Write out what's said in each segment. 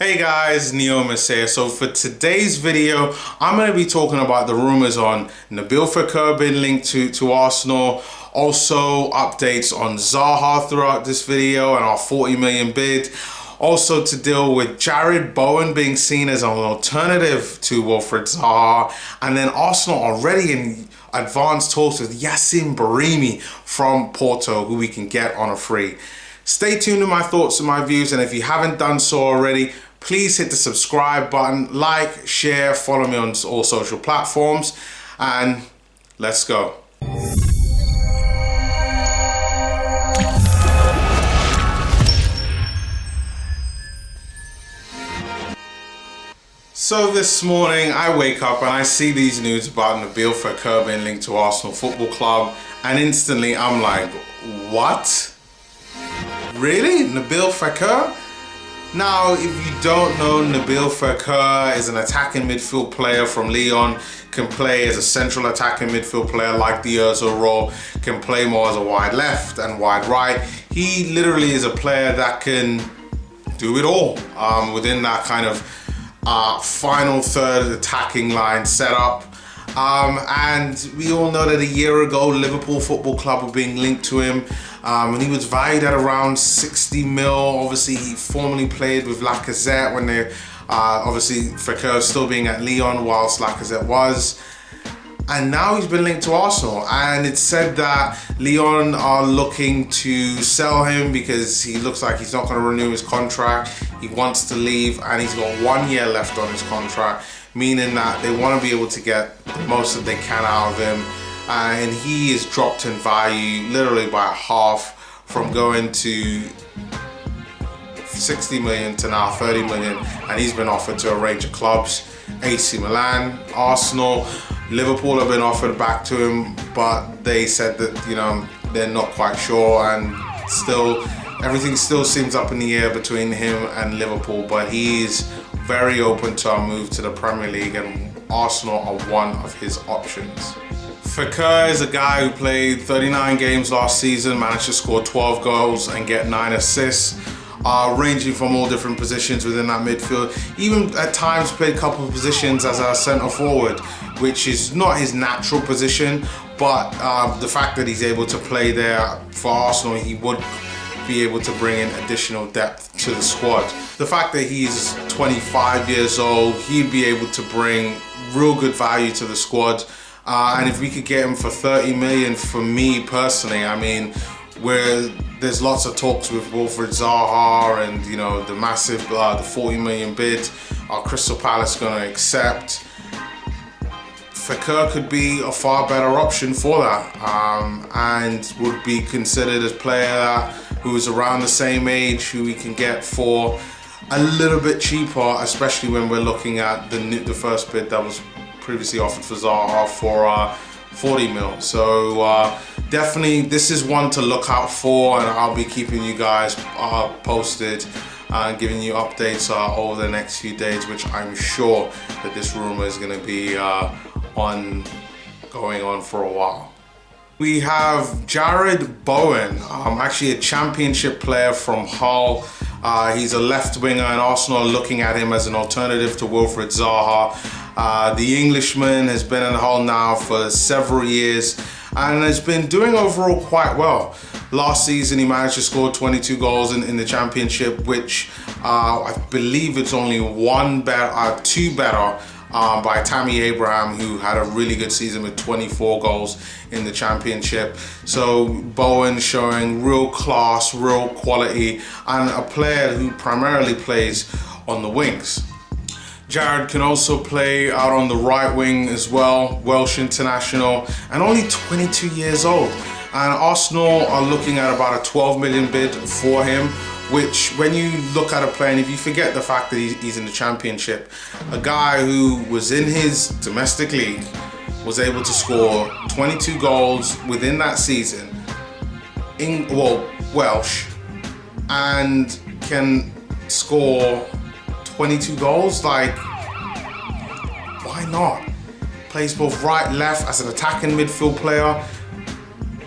Hey guys, Neomis here. So for today's video, I'm going to be talking about the rumours on Nabil Fekir being linked to Arsenal. Also updates on Zaha throughout this video and our 40 million bid. Also to deal with Jarrod Bowen being seen as an alternative to Wilfried Zaha. And then Arsenal already in advanced talks with Yacine Brahimi from Porto, who we can get on a free. Stay tuned to my thoughts and my views, and if you haven't done so already, please hit the subscribe button, like, share, follow me on all social platforms, and let's go. So this morning I wake up and I see these news about Nabil Fekir being linked to Arsenal Football Club, and instantly I'm like, what? Really? Nabil Fekir? Now, if you don't know, Nabil Fekir is an attacking midfield player from Lyon, can play as a central attacking midfield player like the Urso role, can play more as a wide left and wide right. He literally is a player that can do it all within that kind of final third attacking line setup. And we all know that a year ago, Liverpool Football Club were being linked to him. And he was valued at around 60 mil. Obviously, he formerly played with Lacazette when they, obviously, Fekir still being at Lyon whilst Lacazette was. And now he's been linked to Arsenal. And it's said that Lyon are looking to sell him because he looks like he's not going to renew his contract. He wants to leave and he's got 1 year left on his contract, meaning that they want to be able to get the most that they can out of him. And he is dropped in value literally by half, from going to 60 million to now 30 million, and he's been offered to a range of clubs. AC Milan, Arsenal, Liverpool have been offered back to him, but they said that, you know, they're not quite sure, and still everything still seems up in the air between him and Liverpool, but he's very open to a move to the Premier League, and Arsenal are one of his options. Fekir is a guy who played 39 games last season, managed to score 12 goals and get 9 assists, ranging from all different positions within that midfield. Even at times played a couple of positions as a centre forward, which is not his natural position, but the fact that he's able to play there for Arsenal, he would be able to bring in additional depth to the squad. The fact that he's 25 years old, he'd be able to bring real good value to the squad. And if we could get him for 30 million, for me personally, I mean, where there's lots of talks with Wilfried Zaha and, you know, the massive, the 40 million bid, Crystal Palace going to accept. Fekir could be a far better option for that, and would be considered as a player who is around the same age, who we can get for a little bit cheaper, especially when we're looking at the first bid that was previously offered for Zaha for 40 mil. So definitely this is one to look out for, and I'll be keeping you guys posted and giving you updates over the next few days, which I'm sure that this rumor is going to be going on for a while. We have Jarrod Bowen, actually a championship player from Hull. He's a left winger, and Arsenal are looking at him as an alternative to Wilfried Zaha. The Englishman has been in Hull now for several years and has been doing overall quite well. Last season he managed to score 22 goals in the championship, which I believe it's only two better by Tammy Abraham, who had a really good season with 24 goals in the championship. So Bowen showing real class, real quality, and a player who primarily plays on the wings. Jarrod can also play out on the right wing as well, Welsh international, and only 22 years old. And Arsenal are looking at about a 12 million bid for him, which, when you look at a player, and if you forget the fact that he's in the championship, a guy who was in his domestic league, was able to score 22 goals within that season, in, well, Welsh, and can score 22 goals, like, why not? Plays both right, left as an attacking midfield player,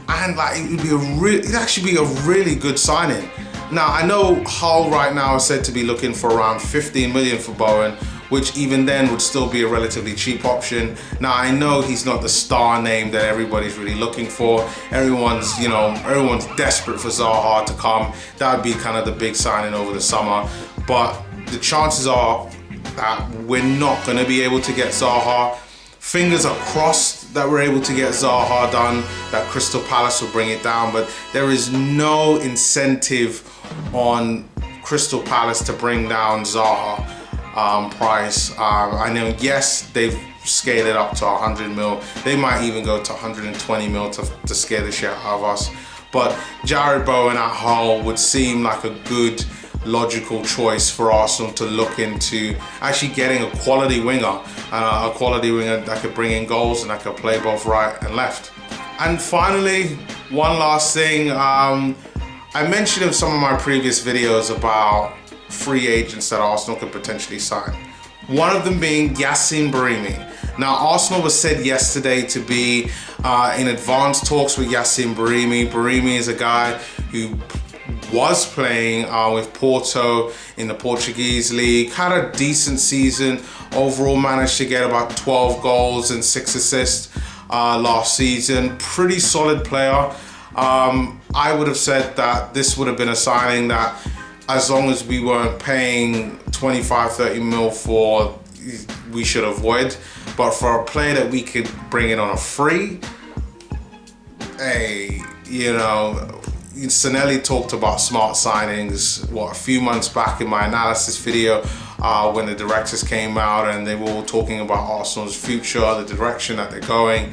and like it'd actually be a really good signing. Now, I know Hull right now is said to be looking for around 15 million for Bowen, which even then would still be a relatively cheap option. Now, I know he's not the star name that everybody's really looking for. Everyone's desperate for Zaha to come. That would be kind of the big signing over the summer. But the chances are that we're not going to be able to get Zaha. Fingers are crossed that we're able to get Zaha done, that Crystal Palace will bring it down, but there is no incentive on Crystal Palace to bring down Zaha price. I know, yes, they've scaled it up to 100 mil. They might even go to 120 mil to scare the shit out of us. But Jarrod Bowen at Hull would seem like a good, logical choice for Arsenal to look into actually getting a quality winger that could bring in goals and that could play both right and left. And finally, one last thing, I mentioned in some of my previous videos about free agents that Arsenal could potentially sign. One of them being Yacine Brahimi. Now, Arsenal was said yesterday to be in advanced talks with Yacine Brahimi. Brahimi is a guy who was playing with Porto in the Portuguese league, had a decent season overall, managed to get about 12 goals and 6 assists last season. Pretty solid player. I would have said that this would have been a signing that, as long as we weren't paying 25-30 mil for, we should avoid. But for a player that we could bring in on a free, Sanelli talked about smart signings, a few months back in my analysis video when the directors came out and they were all talking about Arsenal's future, the direction that they're going.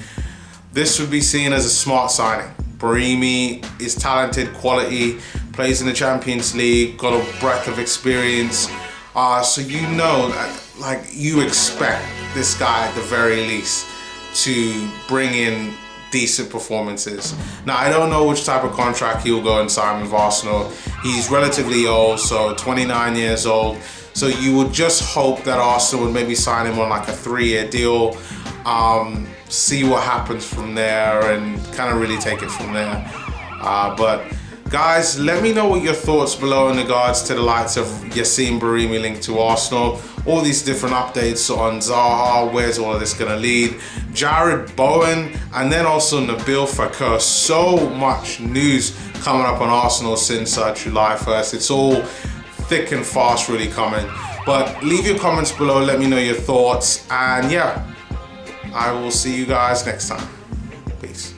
This would be seen as a smart signing. Brahimi is talented, quality, plays in the Champions League, got a breadth of experience. So you know that, you expect this guy at the very least to bring in decent performances. Now, I don't know which type of contract he'll go and sign with Arsenal. He's relatively old, so 29 years old. So you would just hope that Arsenal would maybe sign him on like a 3-year deal, see what happens from there and kind of really take it from there. But guys, let me know what your thoughts below in regards to the likes of Yacine Brahimi linked to Arsenal, all these different updates on Zaha, where's all of this going to lead, Jarrod Bowen, and then also Nabil Fekir. So much news coming up on Arsenal since July 1st. It's all thick and fast really coming. But leave your comments below, let me know your thoughts, and yeah, I will see you guys next time. Peace.